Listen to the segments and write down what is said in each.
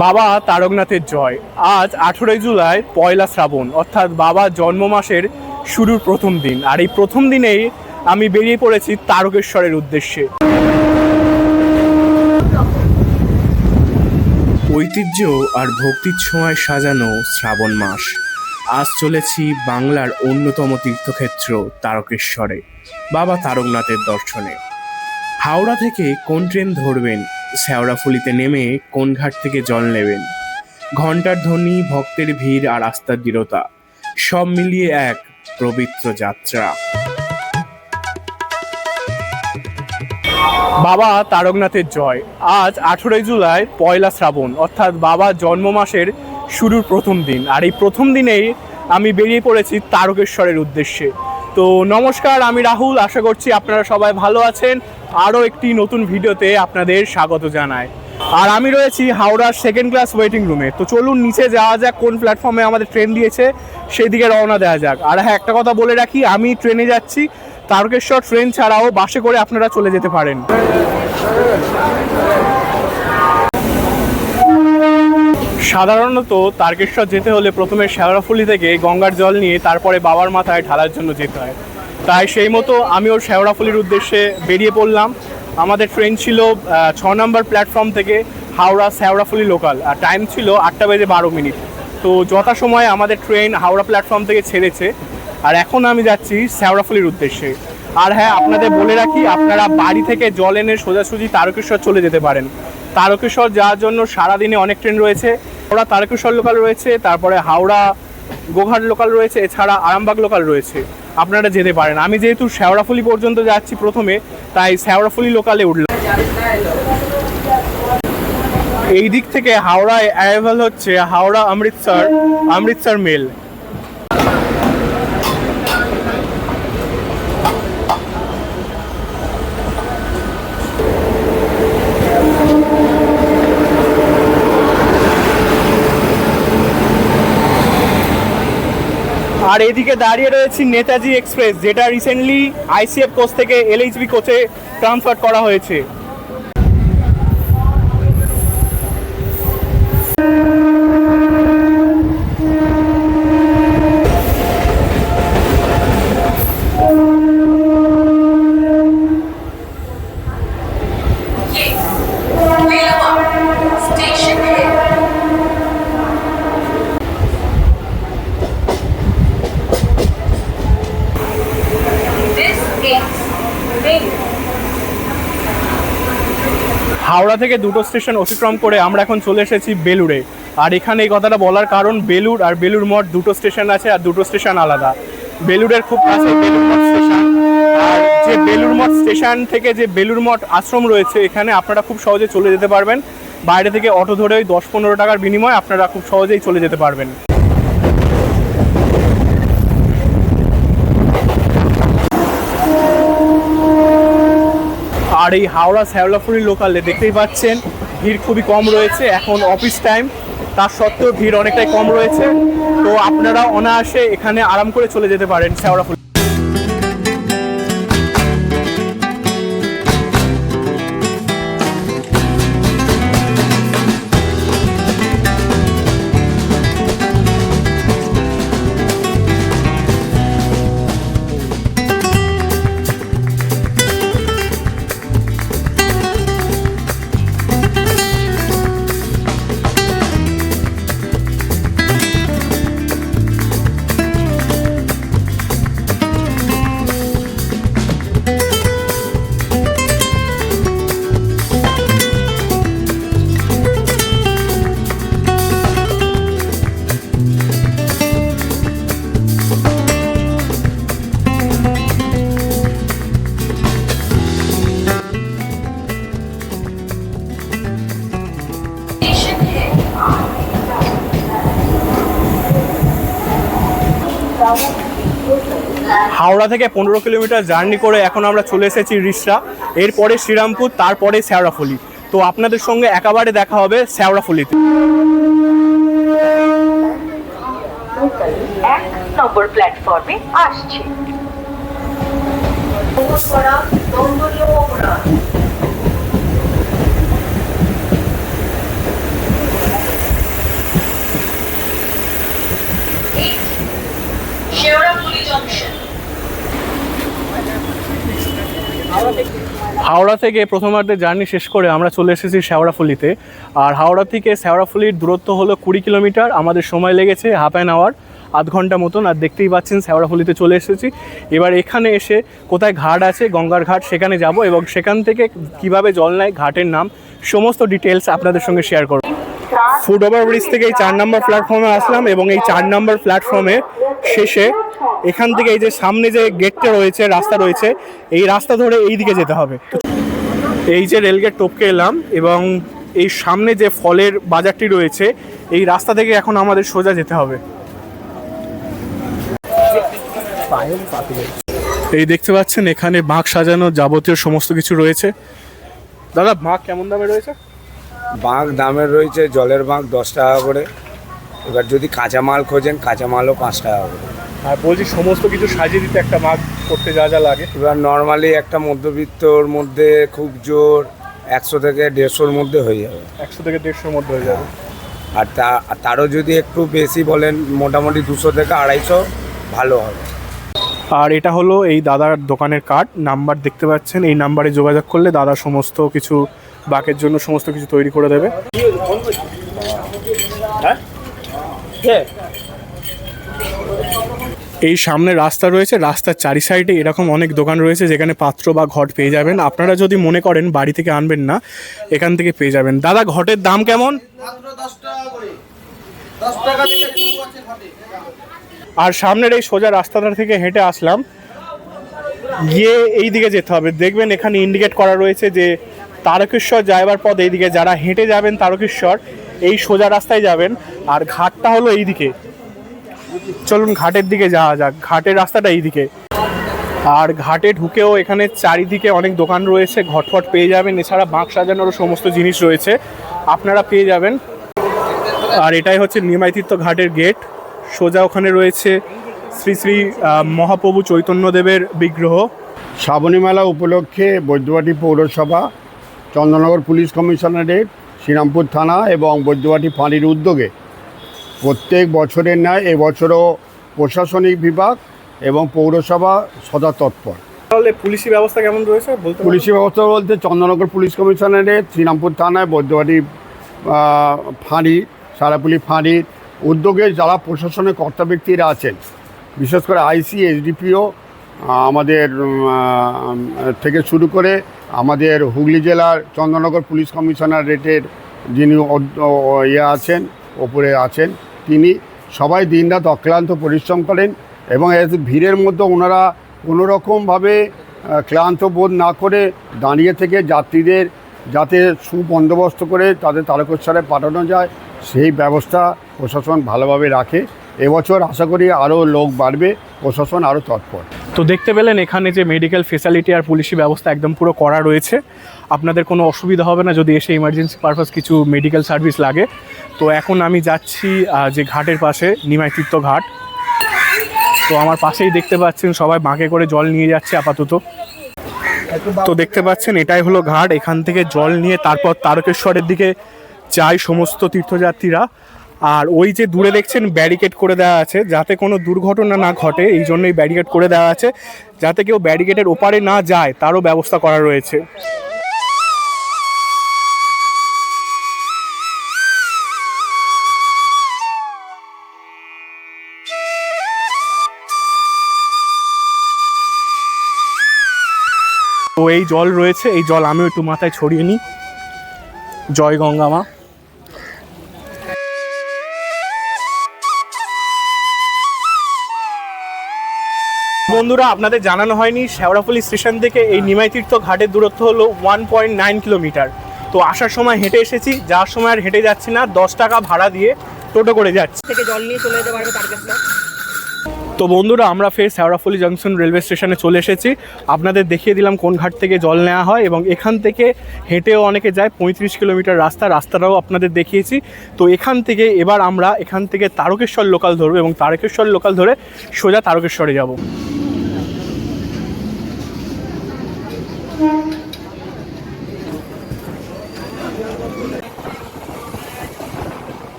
বাবা তারকনাথের জয়। আজ 18 জুলাই পয়লা শ্রাবণ, অর্থাৎ বাবার জন্ম মাসের শুরুর প্রথম দিন। আর এই প্রথম দিনেই আমি বেরিয়ে পড়েছি তারকেশ্বরের উদ্দেশ্যে। ঐতিহ্য আর ভক্তির ছোঁয়ায় সাজানো শ্রাবণ মাস। আজ চলেছি বাংলার অন্যতম তীর্থক্ষেত্র তারকেশ্বরে বাবা তারকনাথের দর্শনে। হাওড়া থেকে কোন ট্রেন ধরবেন, শেওড়াফুলিতে নেমে কোন ঘাট থেকে জল নেবেন, ঘণ্টার ধ্বনি, ভক্তের ভিড় আর আস্থার দৃঢ়তা, সব মিলিয়ে এক পবিত্র যাত্রা। বাবা তারকনাথের জয়। আজ 18 জুলাই পয়লা শ্রাবণ, অর্থাৎ বাবার জন্ম মাসের শুরুর প্রথম দিন। আর এই প্রথম দিনেই আমি বেরিয়ে পড়েছি তারকেশ্বরের উদ্দেশ্যে। তো নমস্কার, আমি রাহুল। আশা করছি আপনারা সবাই ভালো আছেন। আরও একটি নতুন ভিডিওতে আপনাদের স্বাগত জানাই। আর আমি রয়েছি হাওড়ার সেকেন্ড ক্লাস ওয়েটিং রুমে। তো চলুন নিচে যাওয়া যাক, কোন প্ল্যাটফর্মে আমাদের ট্রেন দিয়েছে সেই দিকে রওনা দেওয়া যাক। আর হ্যাঁ, একটা কথা বলে রাখি, আমি ট্রেনে যাচ্ছি। তারকেশ্বর ট্রেন ছাড়াও বাসে করে আপনারা চলে যেতে পারেন। সাধারণত তারকেশ্বর যেতে হলে প্রথমে শেওড়াফুলি থেকে গঙ্গার জল নিয়ে তারপরে বাবার মাথায় ঢালার জন্য যেতে হয়। তাই সেই মতো আমিও শেওড়াফুলির উদ্দেশ্যে বেরিয়ে পড়লাম। আমাদের ট্রেন ছিল 6 নম্বর প্ল্যাটফর্ম থেকে হাওড়া শেওড়াফুলি লোকাল, আর টাইম ছিল 8:12। তো যথাসময়ে আমাদের ট্রেন হাওড়া প্ল্যাটফর্ম থেকে ছেড়েছে, আর এখন আমি যাচ্ছি শেওড়াফুলির উদ্দেশ্যে। আর হ্যাঁ, আপনাদের বলে রাখি, আপনারা বাড়ি থেকে জল এনে সোজাসুজি তারকেশ্বর চলে যেতে পারেন। তারকেশ্বর যাওয়ার জন্য সারাদিনে অনেক ট্রেন রয়েছে। হাওড়া তারকেশ্বর লোকাল রয়েছে, তারপরে হাওড়া গোঘাট লোকাল রয়েছে, এছাড়া আরামবাগ লোকাল রয়েছে। আপনারা যেতে পারেন। আমি যেহেতু শেওড়াফুলি পর্যন্ত যাচ্ছি প্রথমে, তাই শেওড়াফুলি লোকালে উঠলাম। এই দিক থেকে হাওড়ায় অ্যারাইভাল হচ্ছে হাওড়া অমৃতসর মেল। আর এদিকে দাঁড়িয়ে রয়েছি নেতাজি এক্সপ্রেস, যেটা রিসেন্টলি আইসিএফ কোচ থেকে এলএইচবি কোচে ট্রান্সফার করা হয়েছে। হাওড়া থেকে দুটো স্টেশন অতিক্রম করে আমরা এখন চলে এসেছি বেলুড়ে। আর এখানে এই কথাটা বলার কারণ, বেলুড় আর বেলুড় মঠ দুটো স্টেশন আছে, আর দুটো স্টেশন আলাদা। বেলুড়ের খুব কাছে বেলুড় মঠ স্টেশন, আর যে বেলুড় মঠ স্টেশন থেকে যে বেলুড় মঠ আশ্রম রয়েছে, এখানে আপনারা খুব সহজে চলে যেতে পারবেন। বাইরে থেকে অটো ধরে ওই 10-15 টাকার বিনিময়ে আপনারা খুব সহজেই চলে যেতে পারবেন। আর এই হাওড়া শেওড়াফুলি লোকালে দেখতেই পাচ্ছেন ভিড় খুবই কম রয়েছে। এখন অফিস টাইম, তার সত্ত্বেও ভিড় অনেকটাই কম রয়েছে। তো আপনারা অনায়াসে এখানে আরাম করে চলে যেতে পারেন শেওড়াফুলি। হাওড়া থেকে 15 কিলোমিটার জার্নি করে এখন আমরা চলে এসেছি রিষড়া, এরপরে শ্রীরামপুর, তারপরে শেওড়াফুলি। তো আপনাদের সঙ্গে একেবারে দেখা হবে শেওড়াফুলিতে। 1 নম্বর প্ল্যাটফর্মে আসছে। হাওড়া থেকে প্রথমার্ধের জার্নি শেষ করে আমরা চলে এসেছি শেওড়াফুলিতে। আর হাওড়া থেকে শেওড়াফুলির দূরত্ব হলো 20 কিলোমিটার। আমাদের সময় লেগেছে হাফ অ্যান আওয়ার, আধ ঘন্টা মতন। আর দেখতেই পাচ্ছেন শেওড়াফুলিতে চলে এসেছি। এবার এখানে এসে কোথায় ঘাট আছে, গঙ্গার ঘাট, সেখানে যাব এবং সেখান থেকে কিভাবে জল নেয়, ঘাটের নাম, সমস্ত ডিটেলস আপনাদের সঙ্গে শেয়ার করব। ফুট ওভার ব্রিজ থেকে এই 4 নম্বর প্ল্যাটফর্মে আসলাম এবং এই 4 নম্বর প্ল্যাটফর্মে শেষে এখান থেকে এই যে সামনে যে গেটটা রয়েছে, রাস্তা রয়েছে, এই রাস্তা ধরে এই দিকে যেতে হবে। এই যে রেলগেট টপকে এলাম এবং এই সামনে যে ফলের বাজারটি রয়েছে, এই রাস্তা থেকে এখন আমাদের সোজা যেতে হবে। এই দেখতে পাচ্ছেন এখানে বাঁক সাজানো যাবতীয় সমস্ত কিছু রয়েছে। দাদা, বাঁক কেমন দামে রয়েছে? বাঁক দামের রয়েছে, জলের বাঁক 10 টাকা করে। এবার যদি কাঁচামাল খোঁজেন, কাঁচামালও 5 টাকা করে। আর বলছি সমস্ত কিছু সাজিয়ে দিতে একটা বাঁক করতে যা যা লাগে। এবার নর্মালি একটা মধ্যবিত্তর মধ্যে খুব জোর 100 থেকে 150-র মধ্যে হয়ে যাবে। 100 থেকে 150-র মধ্যে হয়ে যাবে। আর তারও যদি একটু বেশি বলেন, মোটামুটি 200 থেকে 250 ভালো হবে। আর এটা হলো এই দাদার দোকানের কার্ড, নাম্বার দেখতে পাচ্ছেন। এই নাম্বারে যোগাযোগ করলে দাদা সমস্ত কিছু বাঁকের জন্য সমস্ত কিছু তৈরি করে দেবে। এই সামনে রাস্তা রয়েছে, রাস্তার চারি সাইডে এরকম অনেক দোকান রয়েছে যেখানে পাত্র বা ঘট পেয়ে যাবেন। আপনারা যদি মনে করেন বাড়ি থেকে আনবেন না, এখান থেকে পেয়ে যাবেন। দাদা, ঘটের দাম কেমন? আর সামনের এই সোজা রাস্তাটা থেকে হেঁটে আসলাম, গিয়ে এই দিকে যেতে হবে। দেখবেন এখানে ইন্ডিকেট করা রয়েছে যে তারকেশ্বর যাইবার পথ এইদিকে। যারা হেঁটে যাবেন তারকেশ্বর, এই সোজা রাস্তায় যাবেন। আর ঘাটটা হলো এই দিকে। চলুন ঘাটের দিকে যাওয়া যাক। ঘাটের রাস্তাটা এইদিকে। আর ঘাটে ঢুকেও এখানে চারিদিকে অনেক দোকান রয়েছে, ঘটফট পেয়ে যাবেন। এছাড়া বাঁক সাজানোরও সমস্ত জিনিস রয়েছে, আপনারা পেয়ে যাবেন। আর এটাই হচ্ছে নিমাইতীর্থ ঘাটের গেট। সোজা ওখানে রয়েছে শ্রী শ্রী মহাপ্রভু চৈতন্যদেবের বিগ্রহ। শ্রাবণী মেলা উপলক্ষে বৈদ্যবাটি পৌরসভা, চন্দননগর পুলিশ কমিশনারেট, শ্রীরামপুর থানা এবং বৈদ্যবাটি ফাঁড়ির উদ্যোগে প্রত্যেক বছরের ন্যায় এবছরও প্রশাসনিক বিভাগ এবং পৌরসভা সদা তৎপর। তাহলে পুলিশি ব্যবস্থা কেমন রয়েছে বলতে? পুলিশি ব্যবস্থা বলতে চন্দননগর পুলিশ কমিশনারেট, শ্রীরামপুর থানায়, বৈদ্যবাটি ফাঁড়ি, সারাপুলি ফাঁড়ির উদ্যোগে যারা প্রশাসনের কর্তা ব্যক্তিরা আছেন, বিশেষ করে আইসি, এসডিপিও আমাদের থেকে শুরু করে আমাদের হুগলি জেলার চন্দননগর পুলিশ কমিশনারেটের যিনি আছেন, ওপরে আছেন, তিনি সবাই দিনরাত অক্লান্ত পরিশ্রম করেন এবং ভিড়ের মধ্যে ওনারা কোনোরকমভাবে ক্লান্ত বোধ না করে দাঁড়িয়ে থেকে যাত্রীদের যাতে সুবন্দোবস্ত করে তাদের তারকেশ্বরে পাঠানো যায় সেই ব্যবস্থা প্রশাসন ভালোভাবে রাখে। এবছর আশা করি আরও লোক বাড়বে, প্রশাসন আরও তৎপর। তো দেখতে পেলেন এখানে যে মেডিকেল ফেসিলিটি আর পুলিশি ব্যবস্থা একদম পুরো করা রয়েছে। আপনাদের কোনো অসুবিধা হবে না যদি এসে ইমার্জেন্সি পারপাস কিছু মেডিকেল সার্ভিস লাগে। তো এখন আমি যাচ্ছি যে ঘাটের পাশে, নিমাইতীর্থ ঘাট। তো আমার পাশেই দেখতে পাচ্ছেন সবাই বাঁকে করে জল নিয়ে যাচ্ছে আপাতত। তো দেখতে পাচ্ছেন এটাই হলো ঘাট। এখান থেকে জল নিয়ে তারপর তারকেশ্বরের দিকে যায় সমস্ত তীর্থযাত্রীরা। আর ওই যে দূরে দেখছেন ব্যারিকেড করে দেওয়া আছে যাতে কোনো দুর্ঘটনা না ঘটে, এই জন্যই ব্যারিকেড করে দেওয়া আছে, যাতে কেউ ব্যারিকেডের ওপারে না যায় তারও ব্যবস্থা করা রয়েছে। তো এই জল রয়েছে, এই জল আমিও একটু মাথায় ছড়িয়ে নিই। জয় গঙ্গা মা। বন্ধুরা, আপনাদের জানানো হয়নি, শেওড়াফুলি স্টেশন থেকে এই নিমাইতীর্থ ঘাটের দূরত্ব হলো 1.9 কিলোমিটার। তো আসার সময় হেঁটে এসেছি, যাওয়ার সময় আর হেঁটে যাচ্ছি না, 10 টাকা ভাড়া দিয়ে টোটো করে যাচ্ছি। থেকে জল নিয়ে চলে যেতে পারবে তারকেশ্বর। তো বন্ধুরা, আমরা ফের শেওড়াফুলি জংশন রেলওয়ে স্টেশনে চলে এসেছি। আপনাদের দেখিয়ে দিলাম কোন ঘাট থেকে জল নেওয়া হয় এবং এখান থেকে হেঁটেও অনেকে যায়। 35 কিলোমিটার রাস্তাটাও আপনাদের দেখিয়েছি। তো এখান থেকে এবার আমরা এখান থেকে তারকেশ্বর লোকাল ধরবো এবং তারকেশ্বর লোকাল ধরে সোজা তারকেশ্বরে যাব।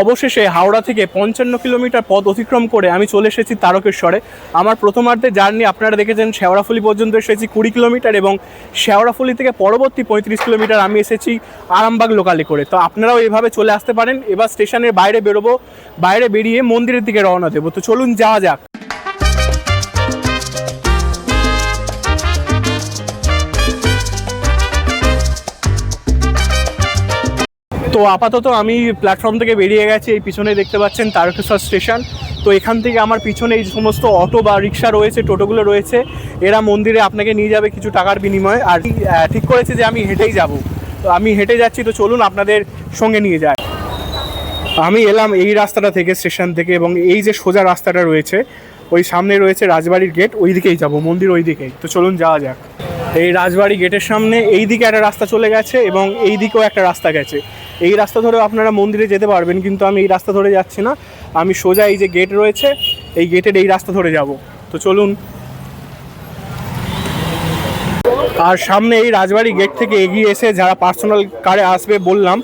অবশেষে হাওড়া থেকে 55 কিলোমিটার পথ অতিক্রম করে আমি চলে এসেছি তারকেশ্বরে। আমার প্রথমার্ধে জার্নি আপনারা দেখেছেন শেওড়াফুলি পর্যন্ত এসেছি 20 কিলোমিটার, এবং শেওড়াফুলি থেকে পরবর্তী 35 কিলোমিটার আমি এসেছি আরামবাগ লোকালে করে। তো আপনারাও এভাবে চলে আসতে পারেন। এবার স্টেশনের বাইরে বেরোবো, বাইরে বেরিয়ে মন্দিরের দিকে রওনা দেবো। তো চলুন যাওয়া যাক। তো আপাতত আমি প্ল্যাটফর্ম থেকে বেরিয়ে গেছি। এই পিছনে দেখতে পাচ্ছেন তারকেশ্বর স্টেশন। তো এখান থেকে আমার পিছনে এই সমস্ত অটো বা রিক্সা রয়েছে, টোটোগুলো রয়েছে, এরা মন্দিরে আপনাকে নিয়ে যাবে কিছু টাকার বিনিময়ে। আর ঠিক করেছে যে আমি হেঁটেই যাব। তো আমি হেঁটে যাচ্ছি, তো চলুন আপনাদের সঙ্গে নিয়ে যাই। আমি এলাম এই রাস্তাটা থেকে, স্টেশন থেকে, এবং এই যে সোজা রাস্তাটা রয়েছে ওই সামনে রয়েছে রাজবাড়ির গেট, ওই দিকেই যাব, মন্দির ওই দিকেই। তো চলুন যাওয়া যাক। এই রাজবাড়ি গেটের সামনে এই দিকে একটা রাস্তা চলে গেছে এবং এই দিকেও একটা রাস্তা গেছে। এই রাস্তা ধরে আপনারা মন্দিরে যেতে পারবেন, কিন্তু আমি এই রাস্তা ধরে যাচ্ছি না, আমি সোজা এই যে গেট রয়েছে এই গেটের এই রাস্তা ধরে যাব। তো চলুন। আর সামনে এই রাজবাড়ি গেট থেকে এগিয়ে এসে যারা পার্সোনাল কারে আসবে বললাম,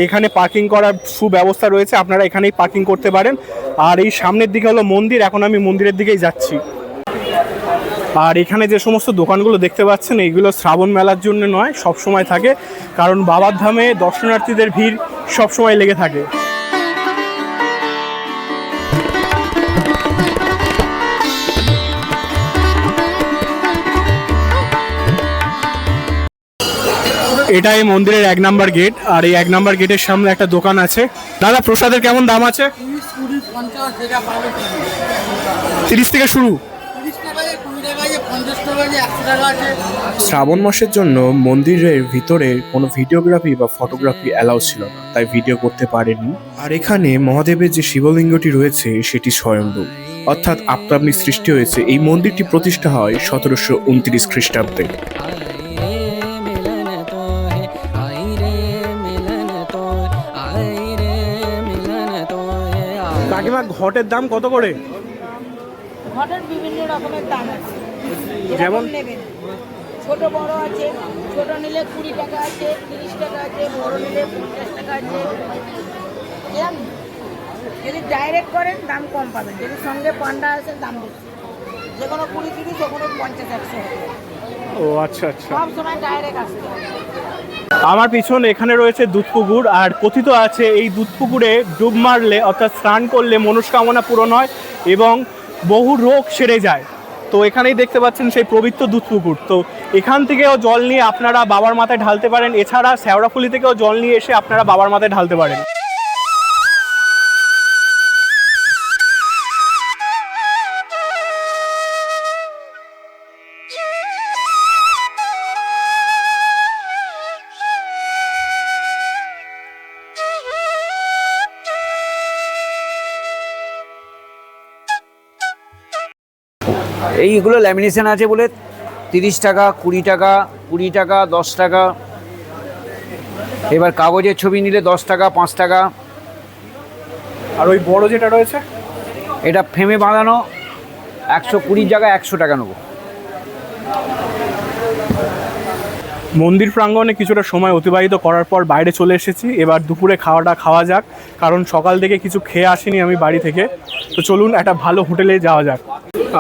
এখানে পার্কিং করার সুব্যবস্থা রয়েছে, আপনারা এখানেই পার্কিং করতে পারেন। আর এই সামনের দিকে হলো মন্দির, এখন আমি মন্দিরের দিকেই যাচ্ছি। আর এখানে যে সমস্ত দোকানগুলো দেখতে পাচ্ছেন এইগুলো শ্রাবণ মেলার জন্য নয়, সব সময় থাকে, কারণ বাবার ধামে দর্শনার্থীদের ভিড় সব সময় লেগে থাকে। এটাই মন্দিরের 1 নম্বর গেট। আর এই 1 নম্বর গেটের সামনে একটা দোকান আছে। দাদা, প্রসাদের কেমন দাম আছে? 30 থেকে শুরু। শ্রাবণ মাসের জন্য মন্দিরের ভিতরে কোনো ভিডিওগ্রাফি বা ফটোগ্রাফি অ্যালাউ ছিল না, তাই ভিডিও করতে পারেনি। আর এখানে মহাদেবের যে শিবলিঙ্গটি রয়েছে সেটি স্বয়ম্ভু, অর্থাৎ আপনা সৃষ্টি হয়েছে। এই মন্দিরটি প্রতিষ্ঠা হয় 1729 খ্রিস্টাব্দে। কাকিমা, ঘটের দাম কত করে? ঘটের বিভিন্ন রকমের দাম আছে, যেমন নেবেন। ছোট বড় আছে, ছোট নিলে 20 টাকা আছে, 30 টাকা আছে, বড় নিলে 50 টাকা আছে। এরকম যদি ডাইরেক্ট করেন দাম কম পাবেন, যদি সঙ্গে পান্ডা আছে দাম বেশি। যে কোনো 20-30, যে কোনো 50-100। ও আচ্ছা আচ্ছা। সব সময় ডাইরেক্ট আসতে হবে। আমার পিছনে এখানে রয়েছে দুধপুকুর, আর কথিত আছে এই দুধপুকুরে ডুব মারলে অর্থাৎ স্নান করলে মনস্কামনা পূরণ হয় এবং বহু রোগ সেরে যায়। তো এখানেই দেখতে পাচ্ছেন সেই পবিত্র দুধপুকুর। তো এখান থেকেও জল নিয়ে আপনারা বাবার মাথায় ঢালতে পারেন, এছাড়া শেওড়াফুলি থেকেও জল নিয়ে এসে আপনারা বাবার মাথায় ঢালতে পারেন। এইগুলো ল্যামিনেশন আছে বলে 30 টাকা, 20 টাকা, 20 টাকা, 10 টাকা। এবার কাগজের ছবি নিলে 10 টাকা, 5 টাকা। আর ওই বড় যেটা রয়েছে এটা ফ্রেমে বাঁধানো, 120 জায়গায় 100 টাকা নেবো। মন্দির প্রাঙ্গণে কিছুটা সময় অতিবাহিত করার পর বাইরে চলে এসেছি। এবার দুপুরে খাওয়াটা খাওয়া যাক, কারণ সকাল থেকে কিছু খেয়ে আসিনি আমি বাড়ি থেকে। তো চলুন একটা ভালো হোটেলে যাওয়া যাক।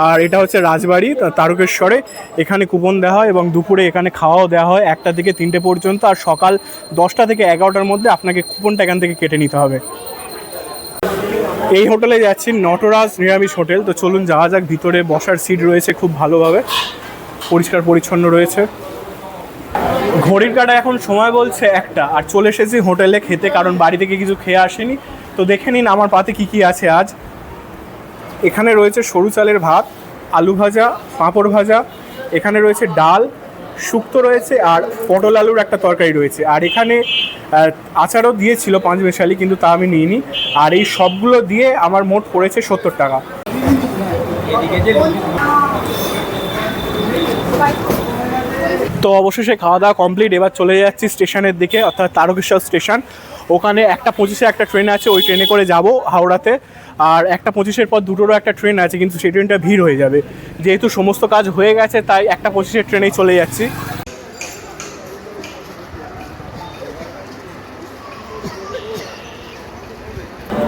আর এটা হচ্ছে রাজবাড়ি তারকেশ্বরে, এখানে কুপন দেওয়া হয় এবং দুপুরে এখানে খাওয়াও দেওয়া হয় 1টা থেকে 3টে পর্যন্ত। আর সকাল 10টা থেকে 11টার মধ্যে আপনাকে কুপনটা এখান থেকে কেটে নিতে হবে। এই হোটেলে যাচ্ছি, নটরাজ নিরামিষ হোটেল। তো চলুন যাওয়া যাক। ভিতরে বসার সিট রয়েছে খুব ভালোভাবে, পরিষ্কার পরিচ্ছন্ন রয়েছে। ঘড়ির কাঁটা এখন সময় বলছে 1টা, আর চলে এসেছি হোটেলে খেতে, কারণ বাড়ি থেকে কিছু খেয়ে আসেনি। তো দেখে নিন আমার পাতে কি কি আছে আজ। এখানে রয়েছে সরু চালের ভাত, আলু ভাজা, পাঁপড় ভাজা, এখানে রয়েছে ডাল, শুক্তো রয়েছে, আর পটল আলুর একটা তরকারি রয়েছে। আর এখানে আচারও দিয়েছিল 5 মেশালি, কিন্তু তা আমি নিইনি। আর এই সবগুলো দিয়ে আমার মোট পড়েছে 70 টাকা। তো অবশেষে খাওয়া দাওয়া কমপ্লিট। এবার চলে যাচ্ছি স্টেশনের দিকে, অর্থাৎ তারকেশ্বর স্টেশন। ওখানে 1:25-এ একটা ট্রেন আছে, ওই ট্রেনে করে যাব হাওড়াতে। আর 1:25-এর পর 2টোরও একটা ট্রেন আছে, কিন্তু সেই ট্রেনটা ভিড় হয়ে যাবে। যেহেতু সমস্ত কাজ হয়ে গেছে তাই 1:25-এর ট্রেনেই চলে যাচ্ছি।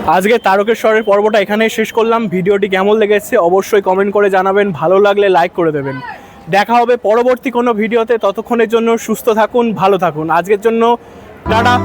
আজকে তারকেশ্বরের পর্বটা এখানেই শেষ করলাম। ভিডিওটি কেমন লেগেছে অবশ্যই কমেন্ট করে জানাবেন, ভালো লাগলে লাইক করে দেবেন। দেখা হবে পরবর্তী কোনো ভিডিওতে, ততক্ষণের জন্য সুস্থ থাকুন, ভালো থাকুন। আজকের জন্য টাটা।